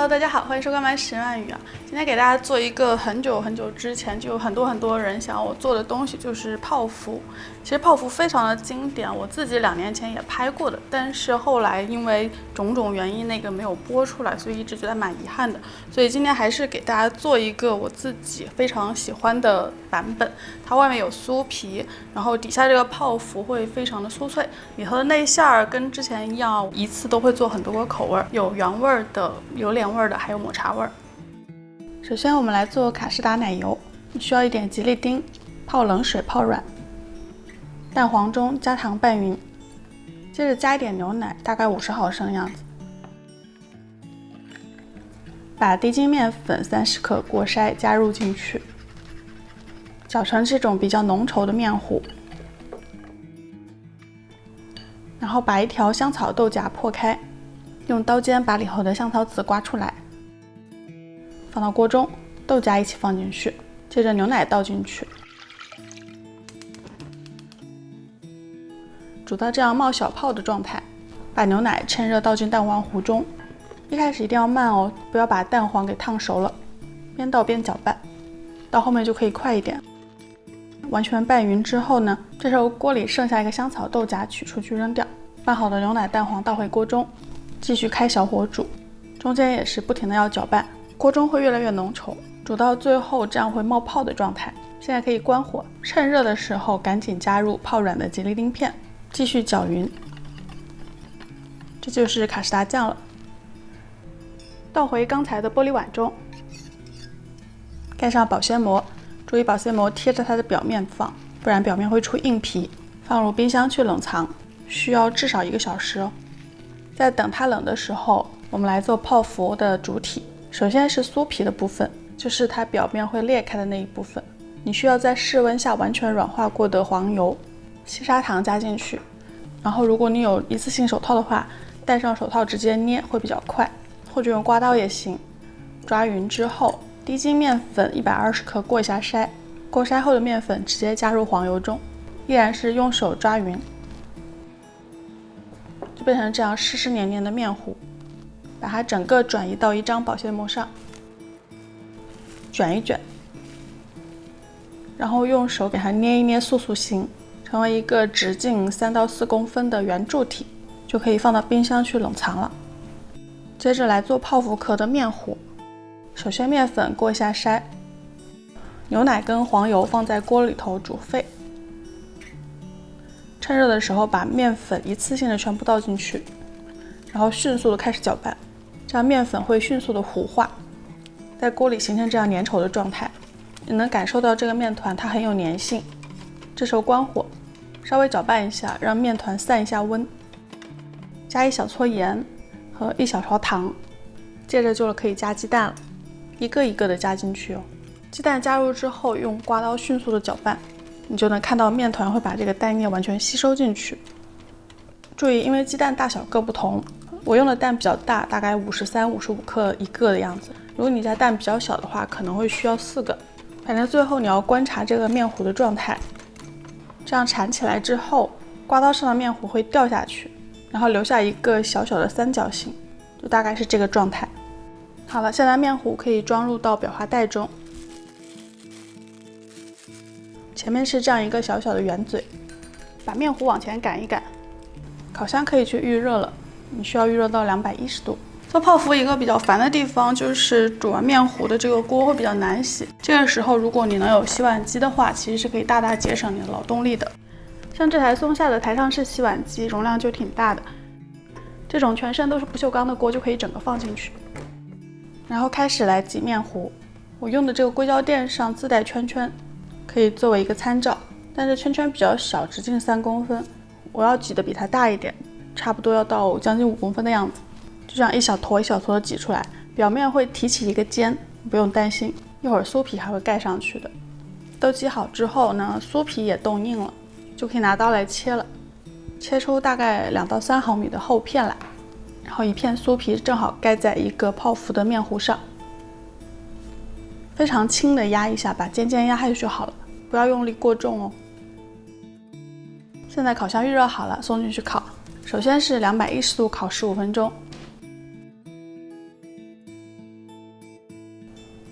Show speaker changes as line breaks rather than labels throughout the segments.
Hello， 大家好，欢迎收看麦10万语啊。今天给大家做一个很久之前就有很多人想要我做的东西，就是泡芙。其实泡芙非常的经典，我自己2年前也拍过的，但是后来因为种种原因那个没有播出来，所以一直觉得蛮遗憾的。所以今天还是给大家做一个我自己非常喜欢的版本。它外面有酥皮，然后底下这个泡芙会非常的酥脆，里头的内馅儿跟之前一样，一次都会做很多个口味，有原味的、榴莲味的，还有抹茶味。首先我们来做卡士达奶油，需要一点吉利丁，泡冷水泡软，蛋黄中加糖拌匀，接着加一点牛奶，大概50毫升的样子。把低筋面粉30克过筛加入进去，搅成这种比较浓稠的面糊。然后把一条香草豆荚破开，用刀尖把里头的香草籽刮出来，放到锅中，豆荚一起放进去，接着牛奶倒进去，煮到这样冒小泡的状态，把牛奶趁热倒进蛋黄糊中。一开始一定要慢哦，不要把蛋黄给烫熟了，边倒边搅拌，到后面就可以快一点。完全拌匀之后呢，这时候锅里剩下一个香草豆荚取出去扔掉，拌好的牛奶蛋黄倒回锅中，继续开小火煮，中间也是不停的要搅拌，锅中会越来越浓稠，煮到最后这样会冒泡的状态。现在可以关火，趁热的时候赶紧加入泡软的吉利丁片，继续搅匀。这就是卡士达酱了。倒回刚才的玻璃碗中，盖上保鲜膜，注意保鲜膜贴着它的表面放，不然表面会出硬皮。放入冰箱去冷藏，需要至少1个小时哦。在等它冷的时候，我们来做泡芙的主体。首先是酥皮的部分，就是它表面会裂开的那一部分。你需要在室温下完全软化过的黄油、细砂糖加进去。然后如果你有一次性手套的话，戴上手套直接捏会比较快，或者用刮刀也行。抓匀之后，低筋面粉120克过一下筛，过筛后的面粉直接加入黄油中，依然是用手抓匀，就变成这样湿湿黏黏的面糊。把它整个转移到一张保鲜膜上，卷一卷，然后用手给它捏一捏塑形，成为一个直径3到4公分的圆柱体，就可以放到冰箱去冷藏了。接着来做泡芙壳的面糊。首先面粉过一下筛，牛奶跟黄油放在锅里头煮沸，趁热的时候把面粉一次性的全部倒进去，然后迅速的开始搅拌，这样面粉会迅速的糊化，在锅里形成这样粘稠的状态。你能感受到这个面团它很有粘性。这时候关火，稍微搅拌一下，让面团散一下温，加1小撮盐和1小勺糖，接着就可以加鸡蛋了，一个一个的加进去哦。鸡蛋加入之后，用刮刀迅速的搅拌，你就能看到面团会把这个蛋液完全吸收进去。注意，因为鸡蛋大小各不同，我用的蛋比较大，大概53、55克一个的样子。如果你家蛋比较小的话，可能会需要4个。反正最后你要观察这个面糊的状态，这样缠起来之后，刮刀上的面糊会掉下去，然后留下一个小小的三角形，就大概是这个状态。好了，现在面糊可以装入到裱花袋中。前面是这样一个小小的圆嘴，把面糊往前赶一赶。烤箱可以去预热了，你需要预热到210度。做泡芙一个比较烦的地方就是煮完面糊的这个锅会比较难洗，这个时候如果你能有洗碗机的话，其实是可以大大节省你的劳动力的。像这台松下的台上式洗碗机容量就挺大的，这种全身都是不锈钢的锅就可以整个放进去。然后开始来挤面糊，我用的这个硅胶垫上自带圈圈，可以作为一个参照，但是圈圈比较小，直径3公分，我要挤的比它大一点，差不多要到将近5公分的样子。就这样一小坨一小坨的挤出来，表面会提起一个尖，不用担心，一会儿酥皮还会盖上去的。都挤好之后呢，酥皮也冻硬了，就可以拿刀来切了，切出大概2到3毫米的厚片来，然后一片酥皮正好盖在一个泡芙的面糊上，非常轻的压一下，把尖尖压下去就好了，不要用力过重哦。现在烤箱预热好了，送进去烤。首先是210度烤15分钟。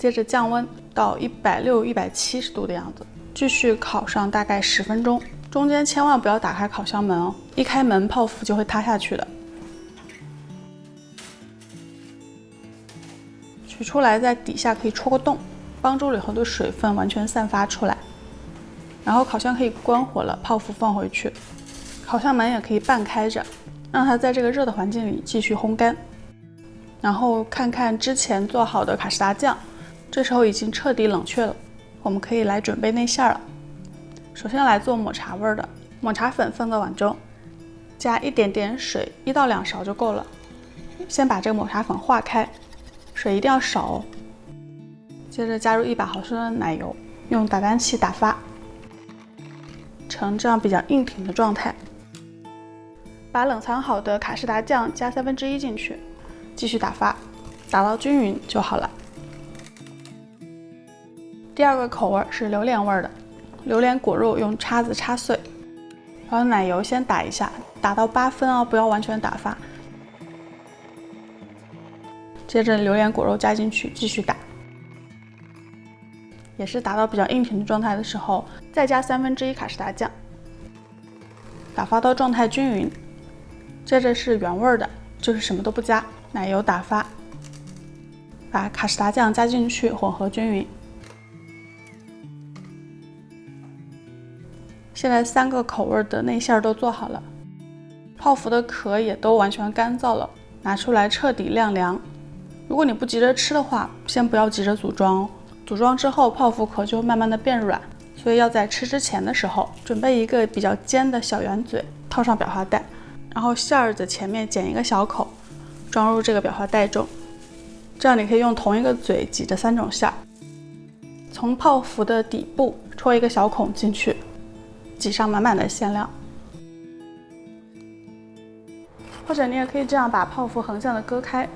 接着降温到160、170度的样子，继续烤上大概10分钟。中间千万不要打开烤箱门哦，一开门泡芙就会塌下去的。取出来，在底下可以戳个洞，帮助里头的水分完全散发出来。然后烤箱可以关火了，泡芙放回去，烤箱门也可以半开着，让它在这个热的环境里继续烘干。然后看看之前做好的卡士达酱，这时候已经彻底冷却了，我们可以来准备内馅了。首先来做抹茶味的，抹茶粉放到碗中，加一点点水，1到2勺就够了。先把这个抹茶粉化开，水一定要少哦。接着加入100毫升的奶油，用打蛋器打发成这样比较硬挺的状态。把冷藏好的卡士达酱加1/3进去，继续打发，打到均匀就好了。第二个口味是榴莲味的，榴莲果肉用叉子叉碎，然后奶油先打一下，打到8分哦，不要完全打发。接着榴莲果肉加进去，继续打，也是打到比较硬挺的状态的时候，再加1/3卡士达酱，打发到状态均匀。接着是原味的，就是什么都不加，奶油打发，把卡士达酱加进去，混合均匀。现在3个口味的内馅都做好了，泡芙的壳也都完全干燥了，拿出来彻底晾凉。如果你不急着吃的话，先不要急着组装哦。组装之后，泡芙壳就慢慢的变软，所以要在吃之前的时候，准备一个比较尖的小圆嘴，套上裱花袋，然后馅儿的前面剪一个小口，装入这个裱花袋中。这样你可以用同一个嘴挤着3种馅儿，从泡芙的底部戳一个小孔进去，挤上满满的馅料。或者你也可以这样把泡芙横向的割开，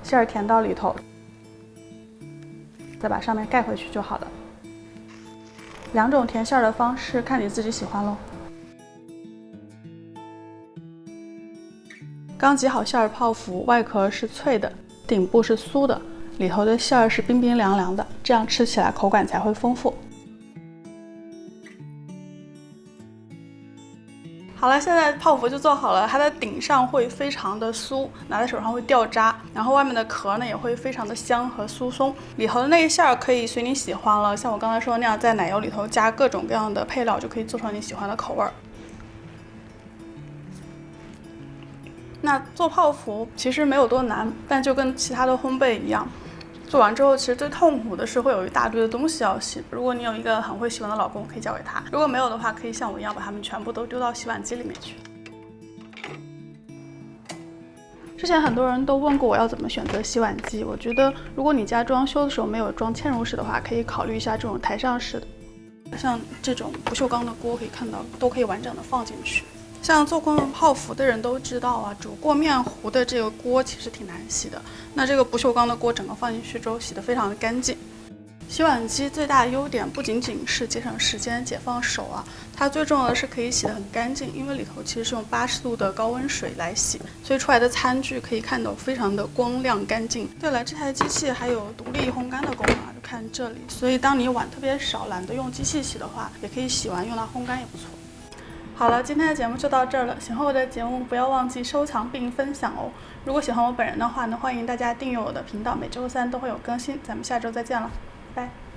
馅儿填到里头，再把上面盖回去就好了。2种填馅的方式看你自己喜欢咯。刚挤好馅儿泡芙，外壳是脆的，顶部是酥的，里头的馅儿是冰冰凉凉的，这样吃起来口感才会丰富。好了，现在泡芙就做好了，它的顶上会非常的酥，拿在手上会掉渣，然后外面的壳呢也会非常的香和酥松，里头的内馅可以随你喜欢了，像我刚才说的那样，在奶油里头加各种各样的配料，就可以做成你喜欢的口味。那做泡芙其实没有多难，但就跟其他的烘焙一样，做完之后其实最痛苦的是会有一大堆的东西要洗。如果你有一个很会洗碗的老公，可以交给他；如果没有的话，可以像我一样把它们全部都丢到洗碗机里面去。之前很多人都问过我要怎么选择洗碗机，我觉得如果你家装修的时候没有装嵌入式的话，可以考虑一下这种台上式的，像这种不锈钢的锅可以看到都可以完整的放进去。像做过泡芙的人都知道啊，煮过面糊的这个锅其实挺难洗的。那这个不锈钢的锅整个放进去之后洗得非常的干净。洗碗机最大的优点不仅仅是节省时间、解放手啊，它最重要的是可以洗得很干净，因为里头其实是用80度的高温水来洗，所以出来的餐具可以看到非常的光亮干净。对了，这台机器还有独立烘干的功能啊，就看这里。所以当你碗特别少，懒得用机器洗的话，也可以洗完用来烘干也不错。好了，今天的节目就到这儿了。喜欢我的节目，不要忘记收藏并分享哦。如果喜欢我本人的话呢，欢迎大家订阅我的频道，每周3都会有更新。咱们下周再见了，拜拜。